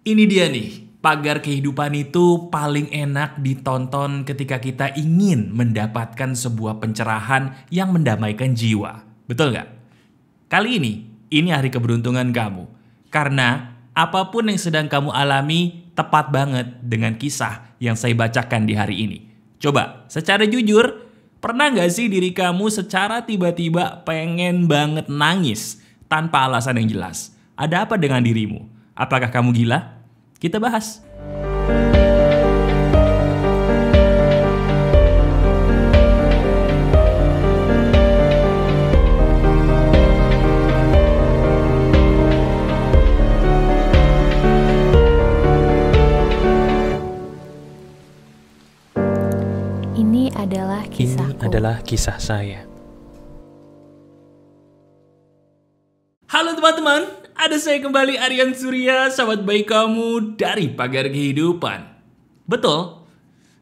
Ini dia nih, pagar kehidupan itu paling enak ditonton ketika kita ingin mendapatkan sebuah pencerahan yang mendamaikan jiwa. Betul nggak? Kali ini hari keberuntungan kamu. Karena apapun yang sedang kamu alami tepat banget dengan kisah yang saya bacakan di hari ini. Coba, secara jujur, pernah nggak sih diri kamu secara tiba-tiba pengen banget nangis tanpa alasan yang jelas? Ada apa dengan dirimu? Apakah kamu gila? Kita bahas. Ini adalah kisahku. Ini adalah kisah saya. Halo teman-teman, ada saya kembali Aryan Surya, sahabat baik kamu dari Pagar Kehidupan. Betul,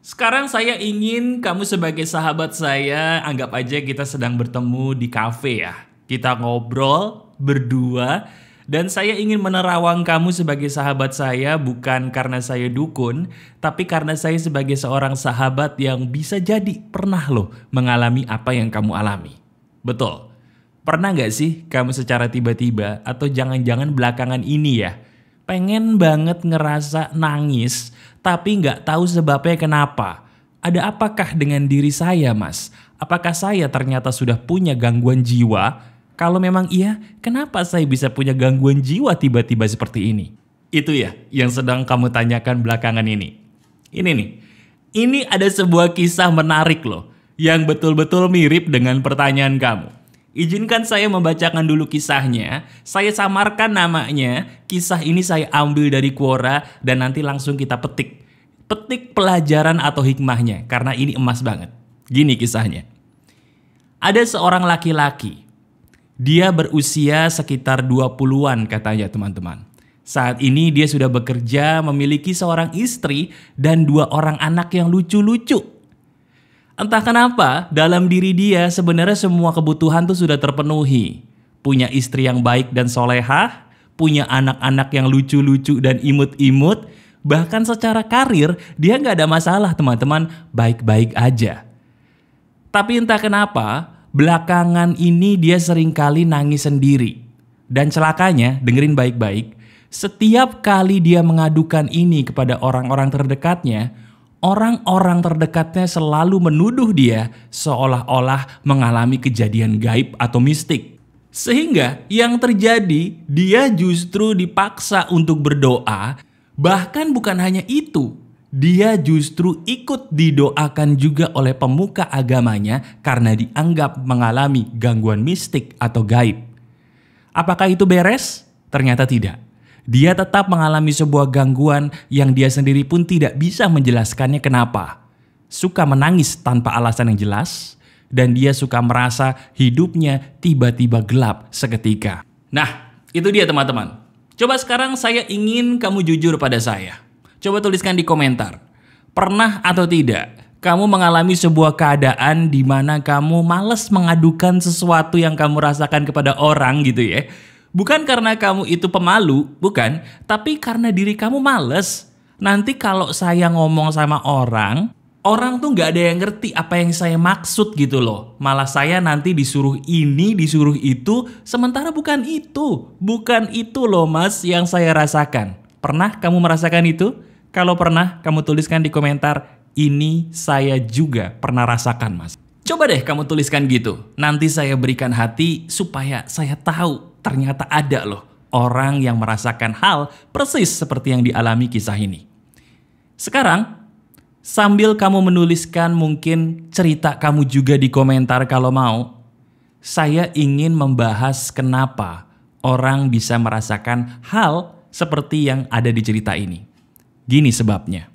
sekarang saya ingin kamu sebagai sahabat saya, anggap aja kita sedang bertemu di kafe ya. Kita ngobrol berdua dan saya ingin menerawang kamu sebagai sahabat saya bukan karena saya dukun, tapi karena saya sebagai seorang sahabat yang bisa jadi pernah loh mengalami apa yang kamu alami. Betul. Pernah gak sih kamu secara tiba-tiba atau jangan-jangan belakangan ini ya pengen banget ngerasa nangis tapi gak tahu sebabnya kenapa? Ada apakah dengan diri saya mas? Apakah saya ternyata sudah punya gangguan jiwa? Kalau memang iya, kenapa saya bisa punya gangguan jiwa tiba-tiba seperti ini? Itu ya yang sedang kamu tanyakan belakangan ini. Ini nih, ini ada sebuah kisah menarik loh yang betul-betul mirip dengan pertanyaan kamu. Izinkan saya membacakan dulu kisahnya, saya samarkan namanya, kisah ini saya ambil dari Quora dan nanti langsung kita petik. Petik pelajaran atau hikmahnya, karena ini emas banget. Gini kisahnya. Ada seorang laki-laki, dia berusia sekitar 20-an katanya teman-teman. Saat ini dia sudah bekerja, memiliki seorang istri dan 2 orang anak yang lucu-lucu. Entah kenapa dalam diri dia sebenarnya semua kebutuhan tuh sudah terpenuhi. Punya istri yang baik dan solehah, punya anak-anak yang lucu-lucu dan imut-imut. Bahkan secara karir dia nggak ada masalah teman-teman, baik-baik aja. Tapi entah kenapa belakangan ini dia seringkali nangis sendiri. Dan celakanya, dengerin baik-baik, setiap kali dia mengadukan ini kepada orang-orang terdekatnya, orang-orang terdekatnya selalu menuduh dia seolah-olah mengalami kejadian gaib atau mistik. Sehingga yang terjadi, dia justru dipaksa untuk berdoa. Bahkan bukan hanya itu, dia justru ikut didoakan juga oleh pemuka agamanya karena dianggap mengalami gangguan mistik atau gaib. Apakah itu beres? Ternyata tidak. Dia tetap mengalami sebuah gangguan yang dia sendiri pun tidak bisa menjelaskannya kenapa. Suka menangis tanpa alasan yang jelas, dan dia suka merasa hidupnya tiba-tiba gelap seketika. Nah, itu dia teman-teman. Coba sekarang saya ingin kamu jujur pada saya. Coba tuliskan di komentar. Pernah atau tidak kamu mengalami sebuah keadaan di mana kamu malas mengadukan sesuatu yang kamu rasakan kepada orang gitu ya? Bukan karena kamu itu pemalu, bukan. Tapi karena diri kamu males. Nanti kalau saya ngomong sama orang tuh gak ada yang ngerti apa yang saya maksud gitu loh. Malah saya nanti disuruh ini, disuruh itu. Sementara bukan itu. Bukan itu loh mas yang saya rasakan. Pernah kamu merasakan itu? Kalau pernah, kamu tuliskan di komentar. Ini saya juga pernah rasakan mas. Coba deh kamu tuliskan gitu. Nanti saya berikan hati supaya saya tahu. Ternyata ada loh orang yang merasakan hal persis seperti yang dialami kisah ini. Sekarang, sambil kamu menuliskan mungkin cerita kamu juga di komentar kalau mau, saya ingin membahas kenapa orang bisa merasakan hal seperti yang ada di cerita ini. Gini sebabnya.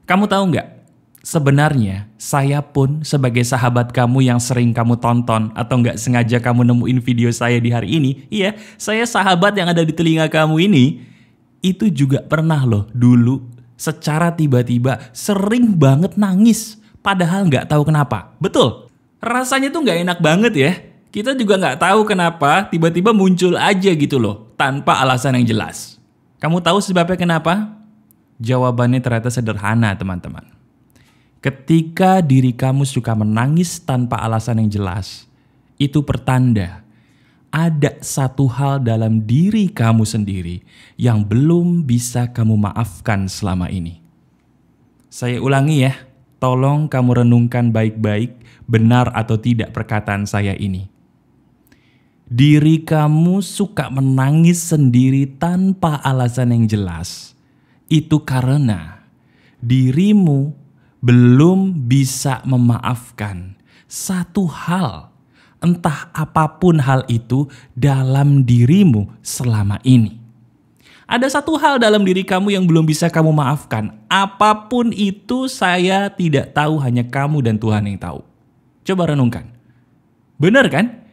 Kamu tahu nggak? Sebenarnya saya pun sebagai sahabat kamu yang sering kamu tonton atau nggak sengaja kamu nemuin video saya di hari ini, iya, saya sahabat yang ada di telinga kamu ini, itu juga pernah loh dulu secara tiba-tiba sering banget nangis, padahal nggak tahu kenapa. Betul, rasanya tuh nggak enak banget ya. Kita juga nggak tahu kenapa tiba-tiba muncul aja gitu loh, tanpa alasan yang jelas. Kamu tahu sebabnya kenapa? Jawabannya ternyata sederhana, teman-teman. Ketika diri kamu suka menangis tanpa alasan yang jelas, itu pertanda ada satu hal dalam diri kamu sendiri yang belum bisa kamu maafkan selama ini. Saya ulangi ya, tolong kamu renungkan baik-baik benar atau tidak perkataan saya ini. Diri kamu suka menangis sendiri tanpa alasan yang jelas. Itu karena dirimu belum bisa memaafkan satu hal, entah apapun hal itu dalam dirimu selama ini. Ada satu hal dalam diri kamu yang belum bisa kamu maafkan. Apapun itu saya tidak tahu, hanya kamu dan Tuhan yang tahu. Coba renungkan. Benar kan?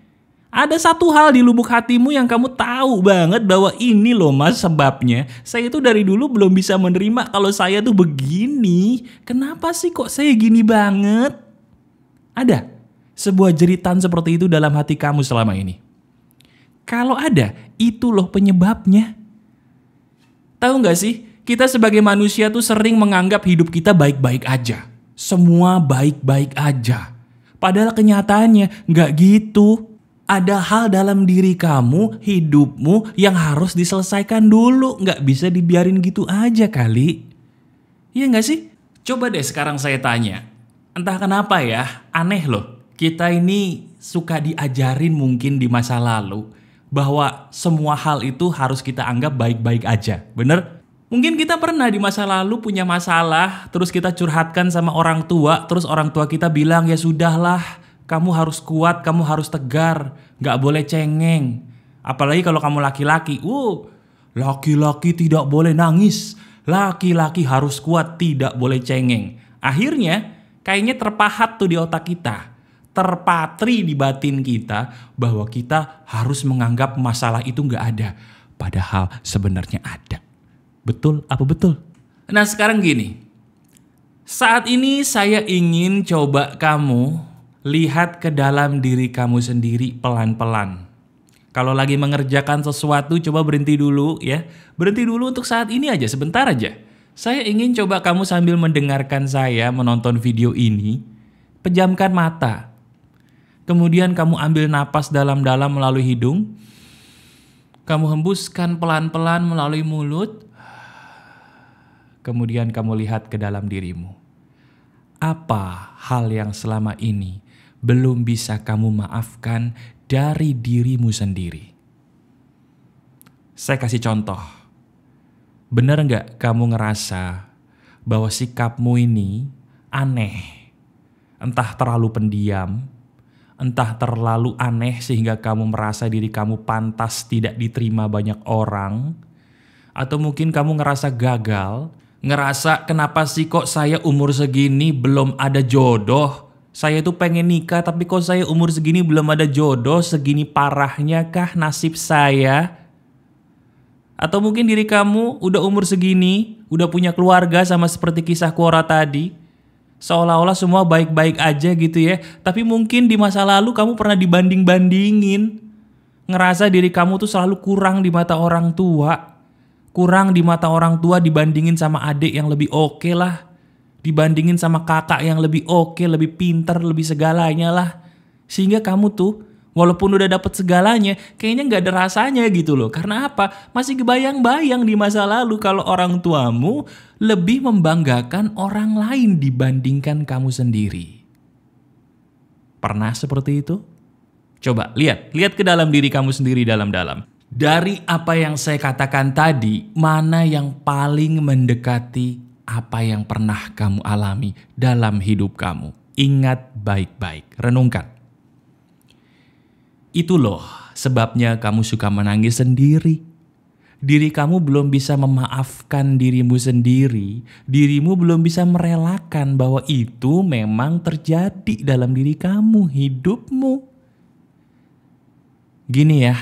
Ada satu hal di lubuk hatimu yang kamu tahu banget bahwa ini loh mas sebabnya. Saya itu dari dulu belum bisa menerima kalau saya tuh begini. Kenapa sih kok saya gini banget? Ada sebuah jeritan seperti itu dalam hati kamu selama ini. Kalau ada, itu loh penyebabnya. Tahu gak sih, kita sebagai manusia tuh sering menganggap hidup kita baik-baik aja. Semua baik-baik aja. Padahal kenyataannya gak gitu. Ada hal dalam diri kamu, hidupmu yang harus diselesaikan dulu. Gak bisa dibiarin gitu aja kali. Iya gak sih? Coba deh sekarang saya tanya. Entah kenapa ya, aneh loh. Kita ini suka diajarin mungkin di masa lalu bahwa semua hal itu harus kita anggap baik-baik aja. Bener? Mungkin kita pernah di masa lalu punya masalah, terus kita curhatkan sama orang tua, terus orang tua kita bilang, ya sudahlah, kamu harus kuat, kamu harus tegar, gak boleh cengeng. Apalagi kalau kamu laki-laki, laki-laki tidak boleh nangis, laki-laki harus kuat, tidak boleh cengeng. Akhirnya kayaknya terpahat tuh di otak kita, terpatri di batin kita bahwa kita harus menganggap masalah itu gak ada. Padahal sebenarnya ada. Betul apa betul? Nah sekarang gini, saat ini saya ingin coba kamu lihat ke dalam diri kamu sendiri pelan-pelan. Kalau lagi mengerjakan sesuatu coba berhenti dulu ya. Berhenti dulu untuk saat ini aja, sebentar aja. Saya ingin coba kamu sambil mendengarkan saya menonton video ini, pejamkan mata. Kemudian kamu ambil napas dalam-dalam melalui hidung. Kamu hembuskan pelan-pelan melalui mulut. Kemudian kamu lihat ke dalam dirimu. Apa hal yang selama ini belum bisa kamu maafkan dari dirimu sendiri? Saya kasih contoh. Benar nggak kamu ngerasa bahwa sikapmu ini aneh? Entah terlalu pendiam, entah terlalu aneh sehingga kamu merasa diri kamu pantas tidak diterima banyak orang, atau mungkin kamu ngerasa gagal, ngerasa kenapa sih kok saya umur segini belum ada jodoh. Saya tuh pengen nikah tapi kok saya umur segini belum ada jodoh. Segini parahnya kah nasib saya? Atau mungkin diri kamu udah umur segini, udah punya keluarga sama seperti kisah Quora tadi. Seolah-olah semua baik-baik aja gitu ya. Tapi mungkin di masa lalu kamu pernah dibanding-bandingin. Ngerasa diri kamu tuh selalu kurang di mata orang tua. Kurang di mata orang tua dibandingin sama adik yang lebih oke lah. Dibandingin sama kakak yang lebih oke, lebih pintar, lebih segalanya lah. Sehingga kamu tuh walaupun udah dapet segalanya kayaknya gak ada rasanya gitu loh. Karena apa? Masih kebayang-bayang di masa lalu kalau orang tuamu lebih membanggakan orang lain dibandingkan kamu sendiri. Pernah seperti itu? Coba lihat ke dalam diri kamu sendiri dalam-dalam. Dari apa yang saya katakan tadi, mana yang paling mendekati apa yang pernah kamu alami dalam hidup kamu? Ingat baik-baik, renungkan. Itu loh sebabnya kamu suka menangis sendiri. Diri kamu belum bisa memaafkan dirimu sendiri. Dirimu belum bisa merelakan bahwa itu memang terjadi dalam diri kamu, hidupmu. Gini ya.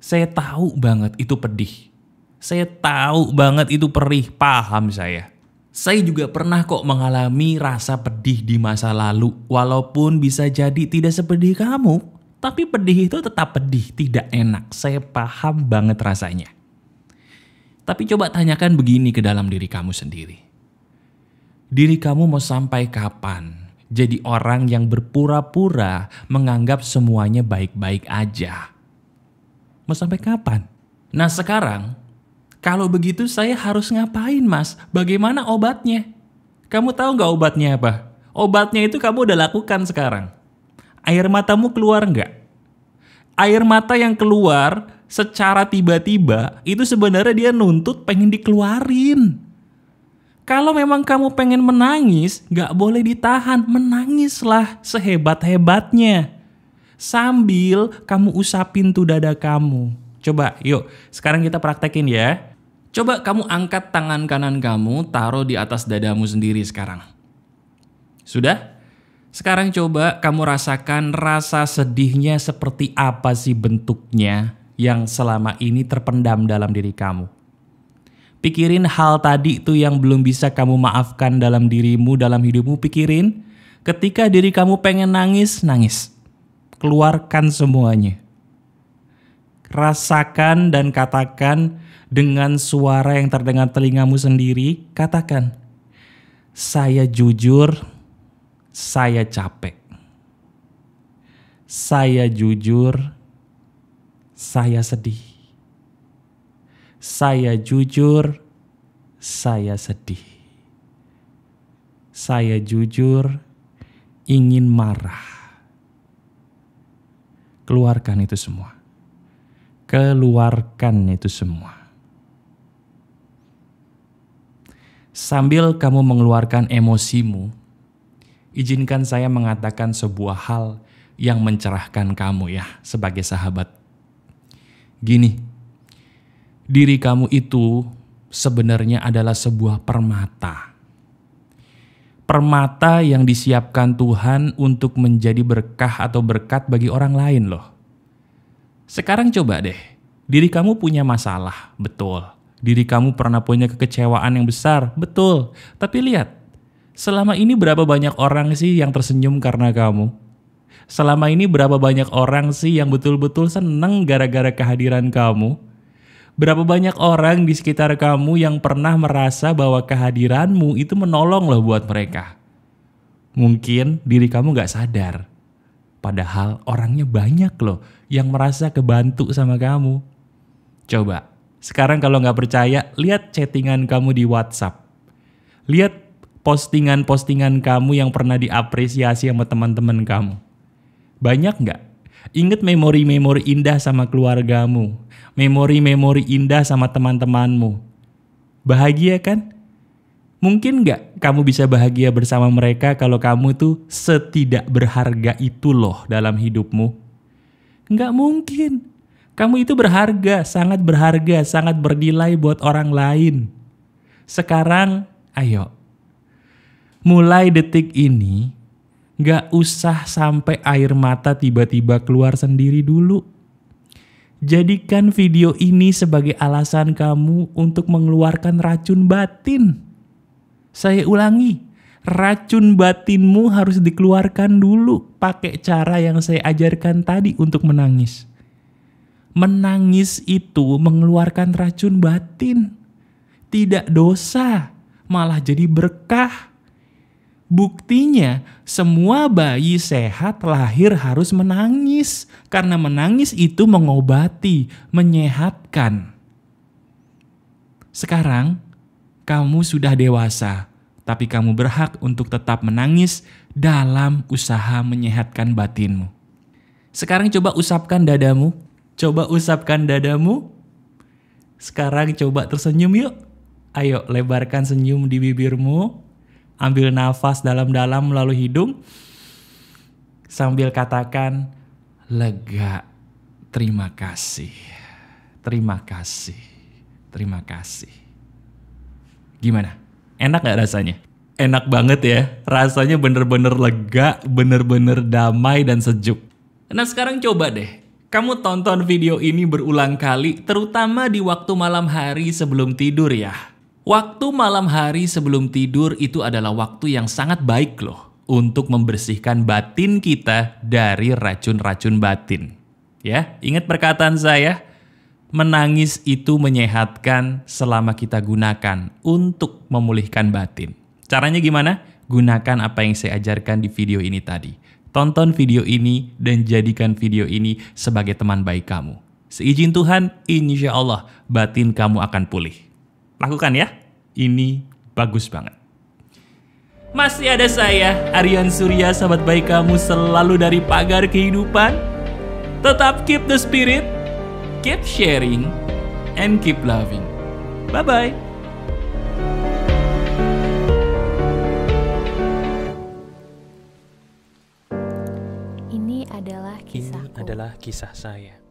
Saya tahu banget itu pedih. Saya tahu banget itu perih, paham saya. Saya juga pernah kok mengalami rasa pedih di masa lalu. Walaupun bisa jadi tidak sepedih kamu. Tapi pedih itu tetap pedih, tidak enak. Saya paham banget rasanya. Tapi coba tanyakan begini ke dalam diri kamu sendiri. Diri kamu mau sampai kapan jadi orang yang berpura-pura menganggap semuanya baik-baik aja? Mau sampai kapan? Nah sekarang, kalau begitu saya harus ngapain mas? Bagaimana obatnya? Kamu tahu nggak obatnya apa? Obatnya itu kamu udah lakukan sekarang. Air matamu keluar nggak? Air mata yang keluar secara tiba-tiba itu sebenarnya dia nuntut pengen dikeluarin. Kalau memang kamu pengen menangis, nggak boleh ditahan. Menangislah sehebat-hebatnya. Sambil kamu usapin tuh dada kamu. Coba yuk, sekarang kita praktekin ya. Coba kamu angkat tangan kanan kamu, taruh di atas dadamu sendiri sekarang. Sudah? Sekarang coba kamu rasakan rasa sedihnya seperti apa sih bentuknya yang selama ini terpendam dalam diri kamu. Pikirin hal tadi itu yang belum bisa kamu maafkan dalam dirimu, dalam hidupmu. Pikirin ketika diri kamu pengen nangis, nangis. Keluarkan semuanya. Rasakan dan katakan dengan suara yang terdengar telingamu sendiri. Katakan, saya jujur, saya capek. Saya jujur, saya sedih. Saya jujur, saya sedih. Saya jujur, ingin marah. Keluarkan itu semua. Keluarkan itu semua. Sambil kamu mengeluarkan emosimu, izinkan saya mengatakan sebuah hal yang mencerahkan kamu ya sebagai sahabat. Gini, diri kamu itu sebenarnya adalah sebuah permata. Permata yang disiapkan Tuhan untuk menjadi berkah atau berkat bagi orang lain loh. Sekarang coba deh, diri kamu punya masalah, betul. Diri kamu pernah punya kekecewaan yang besar, betul. Tapi lihat, selama ini berapa banyak orang sih yang tersenyum karena kamu? Selama ini berapa banyak orang sih yang betul-betul seneng gara-gara kehadiran kamu? Berapa banyak orang di sekitar kamu yang pernah merasa bahwa kehadiranmu itu menolong loh buat mereka? Mungkin diri kamu gak sadar. Padahal orangnya banyak loh yang merasa kebantu sama kamu. Coba, sekarang kalau gak percaya, lihat chattingan kamu di WhatsApp. Lihat postingan-postingan kamu yang pernah diapresiasi sama teman-teman kamu. Banyak gak? Ingat memori-memori indah sama keluargamu. Memori-memori indah sama teman-temanmu. Bahagia kan? Mungkin gak kamu bisa bahagia bersama mereka kalau kamu tuh setidak berharga itu loh dalam hidupmu? Nggak mungkin. Kamu itu berharga, sangat bernilai buat orang lain. Sekarang, ayo. Mulai detik ini, gak usah sampai air mata tiba-tiba keluar sendiri dulu. Jadikan video ini sebagai alasan kamu untuk mengeluarkan racun batin. Saya ulangi, racun batinmu harus dikeluarkan dulu pakai cara yang saya ajarkan tadi untuk menangis. Menangis itu mengeluarkan racun batin. Tidak dosa, malah jadi berkah. Buktinya, semua bayi sehat lahir harus menangis. Karena menangis itu mengobati, menyehatkan. Sekarang, kamu sudah dewasa. Tapi kamu berhak untuk tetap menangis dalam usaha menyehatkan batinmu. Sekarang coba usapkan dadamu. Coba usapkan dadamu. Sekarang coba tersenyum yuk. Ayo lebarkan senyum di bibirmu. Ambil nafas dalam-dalam melalui hidung. Sambil katakan, lega, terima kasih, terima kasih, terima kasih. Gimana? Enak gak rasanya? Enak banget ya. Rasanya bener-bener lega, bener-bener damai dan sejuk. Nah sekarang coba deh. Kamu tonton video ini berulang kali, terutama di waktu malam hari sebelum tidur ya. Waktu malam hari sebelum tidur itu adalah waktu yang sangat baik loh untuk membersihkan batin kita dari racun-racun batin. Ya, ingat perkataan saya, menangis itu menyehatkan selama kita gunakan untuk memulihkan batin. Caranya gimana? Gunakan apa yang saya ajarkan di video ini tadi. Tonton video ini dan jadikan video ini sebagai teman baik kamu. Seizin Tuhan, insya Allah batin kamu akan pulih. Lakukan ya, ini bagus banget. Masih ada saya, Aryan Surya, sahabat baik kamu selalu dari Pagar Kehidupan. Tetap keep the spirit, keep sharing, and keep loving. Bye-bye. Ini adalah kisahku. Ini adalah kisah saya.